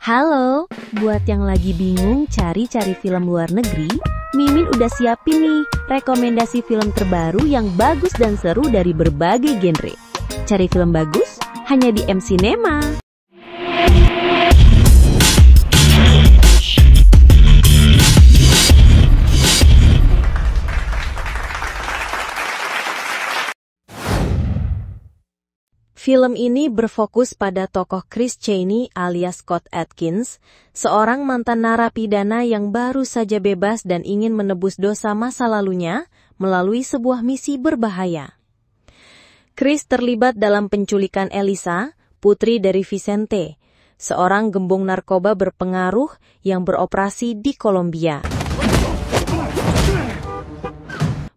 Halo, buat yang lagi bingung cari-cari film luar negeri, Mimin udah siapin nih rekomendasi film terbaru yang bagus dan seru dari berbagai genre. Cari film bagus hanya di M-Cinema. Film ini berfokus pada tokoh Chris Cheney alias Scott Adkins, seorang mantan narapidana yang baru saja bebas dan ingin menebus dosa masa lalunya melalui sebuah misi berbahaya. Chris terlibat dalam penculikan Elisa, putri dari Vicente, seorang gembong narkoba berpengaruh yang beroperasi di Kolombia.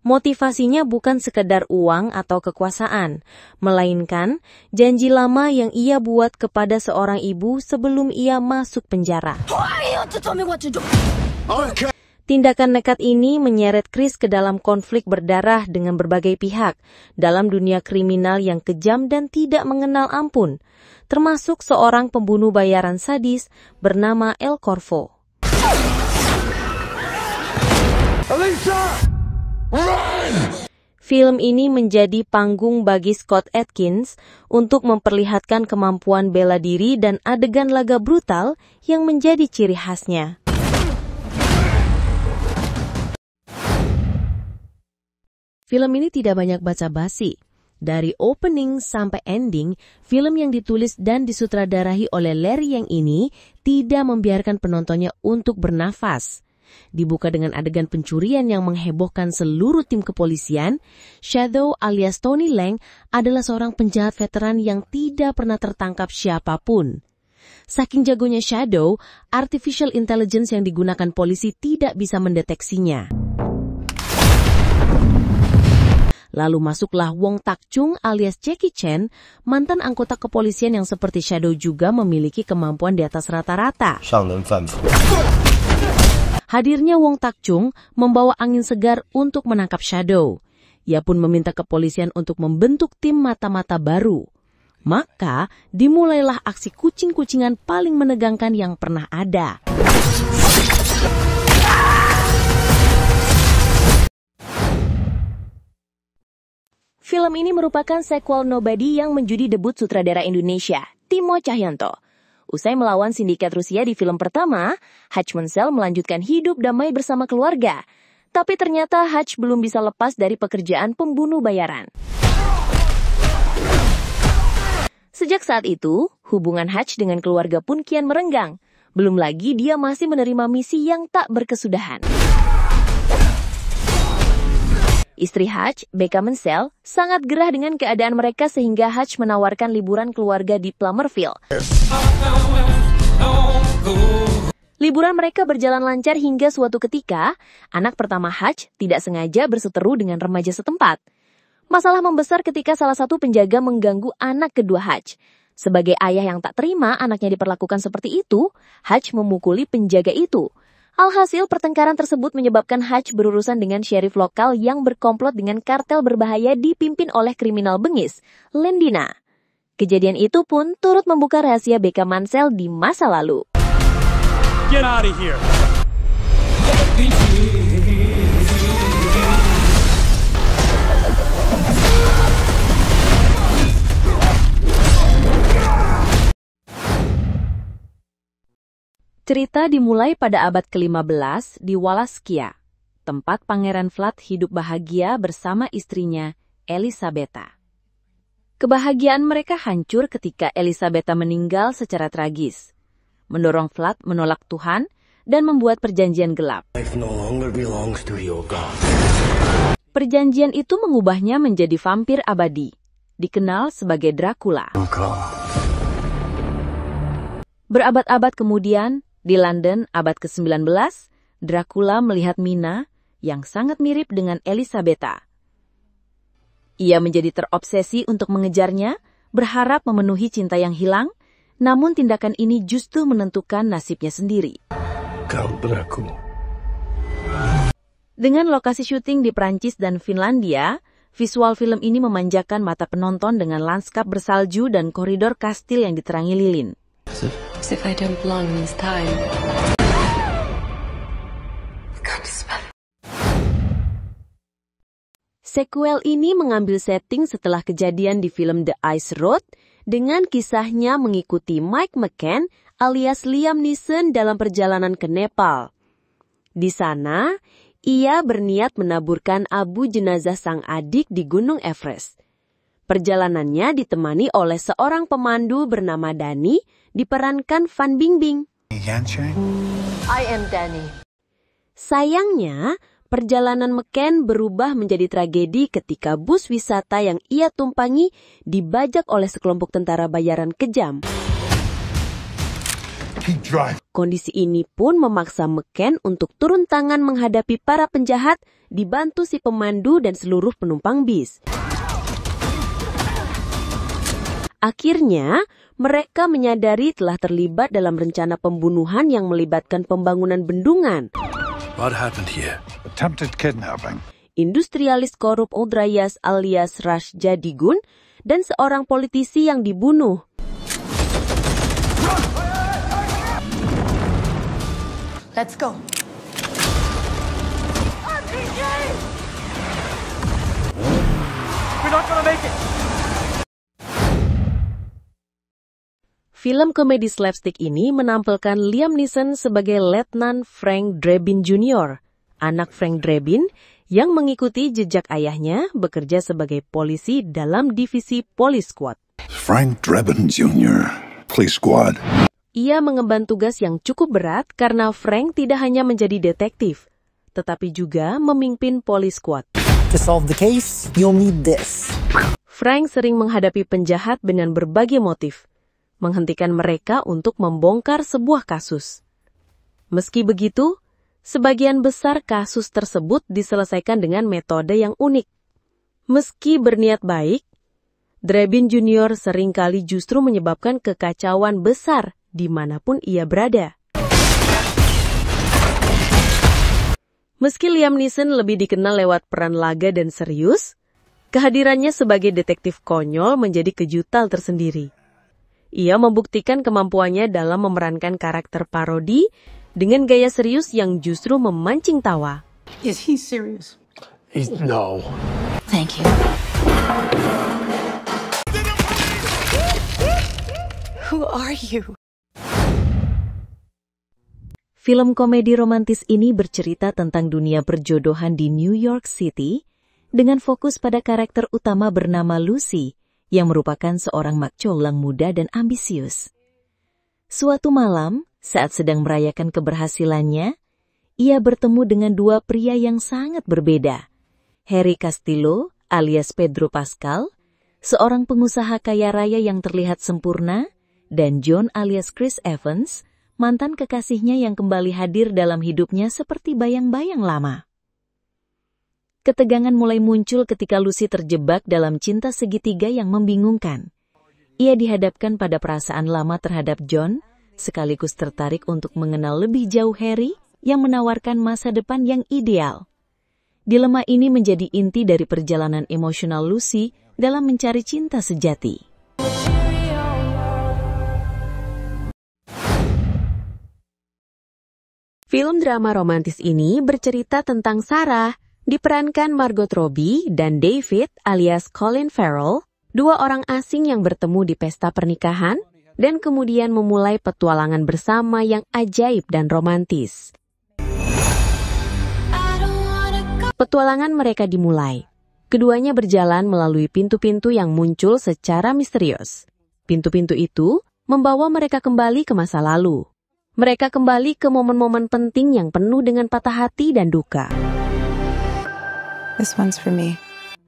Motivasinya bukan sekedar uang atau kekuasaan, melainkan janji lama yang ia buat kepada seorang ibu sebelum ia masuk penjara. Tindakan nekat ini menyeret Chris ke dalam konflik berdarah dengan berbagai pihak dalam dunia kriminal yang kejam dan tidak mengenal ampun, termasuk seorang pembunuh bayaran sadis bernama El Corvo. Film ini menjadi panggung bagi Scott Adkins untuk memperlihatkan kemampuan bela diri dan adegan laga brutal yang menjadi ciri khasnya. Film ini tidak banyak basa-basi. Dari opening sampai ending, film yang ditulis dan disutradarahi oleh Larry Yang ini tidak membiarkan penontonnya untuk bernafas. Dibuka dengan adegan pencurian yang menghebohkan seluruh tim kepolisian. Shadow alias Tony Leung adalah seorang penjahat veteran yang tidak pernah tertangkap siapapun. Saking jagonya Shadow, artificial intelligence yang digunakan polisi tidak bisa mendeteksinya. Lalu masuklah Wong Tak-chung alias Jackie Chan, mantan anggota kepolisian yang seperti Shadow juga memiliki kemampuan di atas rata-rata. Hadirnya Wong Tak-chung membawa angin segar untuk menangkap Shadow. Ia pun meminta kepolisian untuk membentuk tim mata-mata baru. Maka dimulailah aksi kucing-kucingan paling menegangkan yang pernah ada. Film ini merupakan sequel Nobody yang menjadi debut sutradara Indonesia, Timo Cahyanto. Usai melawan sindikat Rusia di film pertama, Hatch Mensel melanjutkan hidup damai bersama keluarga. Tapi ternyata Hatch belum bisa lepas dari pekerjaan pembunuh bayaran. Sejak saat itu, hubungan Hatch dengan keluarga pun kian merenggang. Belum lagi dia masih menerima misi yang tak berkesudahan. Istri Hatch, Becca Mensel, sangat gerah dengan keadaan mereka sehingga Hatch menawarkan liburan keluarga di Plummerville. Liburan mereka berjalan lancar hingga suatu ketika, anak pertama Hatch tidak sengaja berseteru dengan remaja setempat. Masalah membesar ketika salah satu penjaga mengganggu anak kedua Hatch. Sebagai ayah yang tak terima anaknya diperlakukan seperti itu, Hatch memukuli penjaga itu. Alhasil, pertengkaran tersebut menyebabkan Hatch berurusan dengan sheriff lokal yang berkomplot dengan kartel berbahaya dipimpin oleh kriminal bengis, Lendina. Kejadian itu pun turut membuka rahasia Becca Mensel di masa lalu. Get out of here. Cerita dimulai pada abad ke-15 di Wallachia, tempat Pangeran Vlad hidup bahagia bersama istrinya, Elisabetta. Kebahagiaan mereka hancur ketika Elisabetta meninggal secara tragis, mendorong Vlad menolak Tuhan dan membuat perjanjian gelap. Perjanjian itu mengubahnya menjadi vampir abadi, dikenal sebagai Dracula. Berabad-abad kemudian, di London abad ke-19, Dracula melihat Mina yang sangat mirip dengan Elisabetta. Ia menjadi terobsesi untuk mengejarnya, berharap memenuhi cinta yang hilang, namun tindakan ini justru menentukan nasibnya sendiri. Dengan lokasi syuting di Prancis dan Finlandia, visual film ini memanjakan mata penonton dengan lanskap bersalju dan koridor kastil yang diterangi lilin. As if I don't belong in this time. Sequel ini mengambil setting setelah kejadian di film The Ice Road dengan kisahnya mengikuti Mike McCann alias Liam Neeson dalam perjalanan ke Nepal. Di sana, ia berniat menaburkan abu jenazah sang adik di Gunung Everest. Perjalanannya ditemani oleh seorang pemandu bernama Danny, diperankan Fan Bingbing. I am Danny. Sayangnya, perjalanan McCann berubah menjadi tragedi ketika bus wisata yang ia tumpangi dibajak oleh sekelompok tentara bayaran kejam. Kondisi ini pun memaksa McCann untuk turun tangan menghadapi para penjahat, dibantu si pemandu dan seluruh penumpang bis. Akhirnya, mereka menyadari telah terlibat dalam rencana pembunuhan yang melibatkan pembangunan bendungan. What happened here? Attempted kidnapping. Industrialis korup Odrayas alias Raj Jadigun, dan seorang politisi yang dibunuh. Let's go. We're not gonna make it! Film komedi slapstick ini menampilkan Liam Neeson sebagai Letnan Frank Drebin Jr., anak Frank Drebin yang mengikuti jejak ayahnya bekerja sebagai polisi dalam divisi Police Squad. Frank Drebin Jr., Police Squad. Ia mengemban tugas yang cukup berat karena Frank tidak hanya menjadi detektif, tetapi juga memimpin Police Squad. To solve the case, you'll need this. Frank sering menghadapi penjahat dengan berbagai motif, menghentikan mereka untuk membongkar sebuah kasus. Meski begitu, sebagian besar kasus tersebut diselesaikan dengan metode yang unik. Meski berniat baik, Drebin Jr. seringkali justru menyebabkan kekacauan besar dimanapun ia berada. Meski Liam Neeson lebih dikenal lewat peran laga dan serius, kehadirannya sebagai detektif konyol menjadi kejutan tersendiri. Ia membuktikan kemampuannya dalam memerankan karakter parodi dengan gaya serius yang justru memancing tawa. Is he serious? No. Thank you. Who are you? Film komedi romantis ini bercerita tentang dunia perjodohan di New York City dengan fokus pada karakter utama bernama Lucy yang merupakan seorang makcolang muda dan ambisius. Suatu malam, saat sedang merayakan keberhasilannya, ia bertemu dengan dua pria yang sangat berbeda. Harry Castillo alias Pedro Pascal, seorang pengusaha kaya raya yang terlihat sempurna, dan John alias Chris Evans, mantan kekasihnya yang kembali hadir dalam hidupnya seperti bayang-bayang lama. Ketegangan mulai muncul ketika Lucy terjebak dalam cinta segitiga yang membingungkan. Ia dihadapkan pada perasaan lama terhadap John, sekaligus tertarik untuk mengenal lebih jauh Harry yang menawarkan masa depan yang ideal. Dilema ini menjadi inti dari perjalanan emosional Lucy dalam mencari cinta sejati. Film drama romantis ini bercerita tentang Sarah, diperankan Margot Robbie, dan David alias Colin Farrell, dua orang asing yang bertemu di pesta pernikahan dan kemudian memulai petualangan bersama yang ajaib dan romantis. Petualangan mereka dimulai. Keduanya berjalan melalui pintu-pintu yang muncul secara misterius. Pintu-pintu itu membawa mereka kembali ke masa lalu. Mereka kembali ke momen-momen penting yang penuh dengan patah hati dan duka. This one's for me.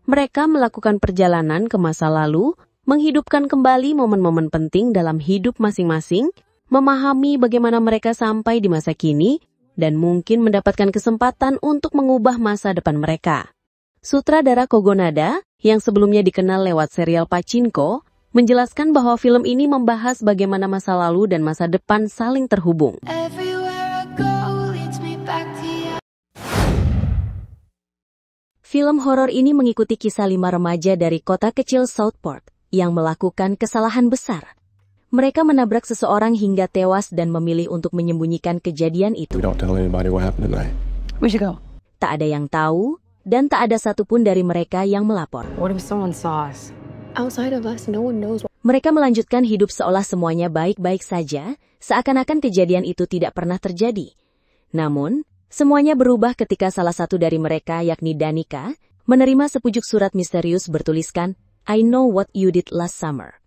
Mereka melakukan perjalanan ke masa lalu, menghidupkan kembali momen-momen penting dalam hidup masing-masing, memahami bagaimana mereka sampai di masa kini, dan mungkin mendapatkan kesempatan untuk mengubah masa depan mereka. Sutradara Kogonada, yang sebelumnya dikenal lewat serial Pachinko, menjelaskan bahwa film ini membahas bagaimana masa lalu dan masa depan saling terhubung. Film horor ini mengikuti kisah 5 remaja dari kota kecil Southport yang melakukan kesalahan besar. Mereka menabrak seseorang hingga tewas dan memilih untuk menyembunyikan kejadian itu. We don't tell anybody what happened tonight. We should go. Tak ada yang tahu, dan tak ada satupun dari mereka yang melapor. What if someone saw us? Outside of us, no one knows. Mereka melanjutkan hidup seolah semuanya baik-baik saja, seakan-akan kejadian itu tidak pernah terjadi. Namun, semuanya berubah ketika salah satu dari mereka, yakni Danica, menerima sepucuk surat misterius bertuliskan, I know what you did last summer.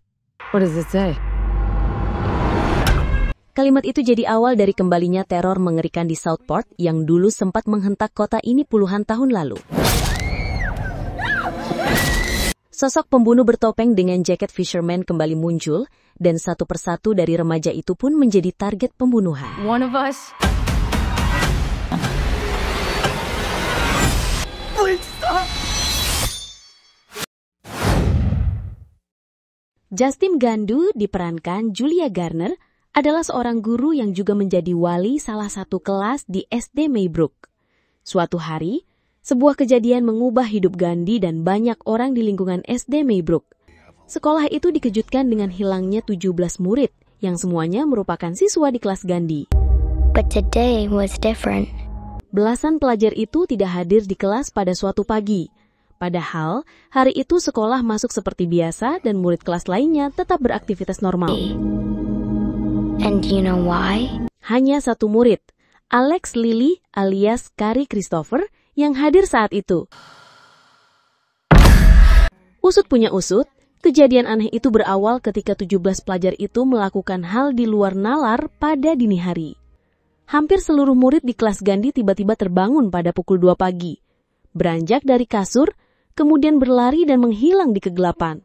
What does it say? Kalimat itu jadi awal dari kembalinya teror mengerikan di Southport yang dulu sempat menghentak kota ini puluhan tahun lalu. Sosok pembunuh bertopeng dengan jaket fisherman kembali muncul, dan satu persatu dari remaja itu pun menjadi target pembunuhan. One of us. Please stop. Justin Gandu diperankan Julia Garner adalah seorang guru yang juga menjadi wali salah satu kelas di SD Maybrook. Suatu hari, sebuah kejadian mengubah hidup Gandhi dan banyak orang di lingkungan SD Maybrook. Sekolah itu dikejutkan dengan hilangnya 17 murid yang semuanya merupakan siswa di kelas Gandhi. But today was different. Belasan pelajar itu tidak hadir di kelas pada suatu pagi. Padahal, hari itu sekolah masuk seperti biasa dan murid kelas lainnya tetap beraktivitas normal. And do you know why? Hanya satu murid, Alex Lily alias Carrie Christopher, yang hadir saat itu. Usut punya usut, kejadian aneh itu berawal ketika 17 pelajar itu melakukan hal di luar nalar pada dini hari. Hampir seluruh murid di kelas Gandhi tiba-tiba terbangun pada pukul 2 pagi. Beranjak dari kasur, kemudian berlari dan menghilang di kegelapan.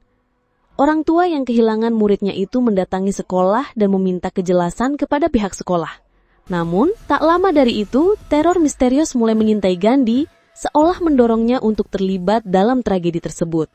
Orang tua yang kehilangan muridnya itu mendatangi sekolah dan meminta kejelasan kepada pihak sekolah. Namun, tak lama dari itu, teror misterius mulai mengintai Gandhi, seolah mendorongnya untuk terlibat dalam tragedi tersebut.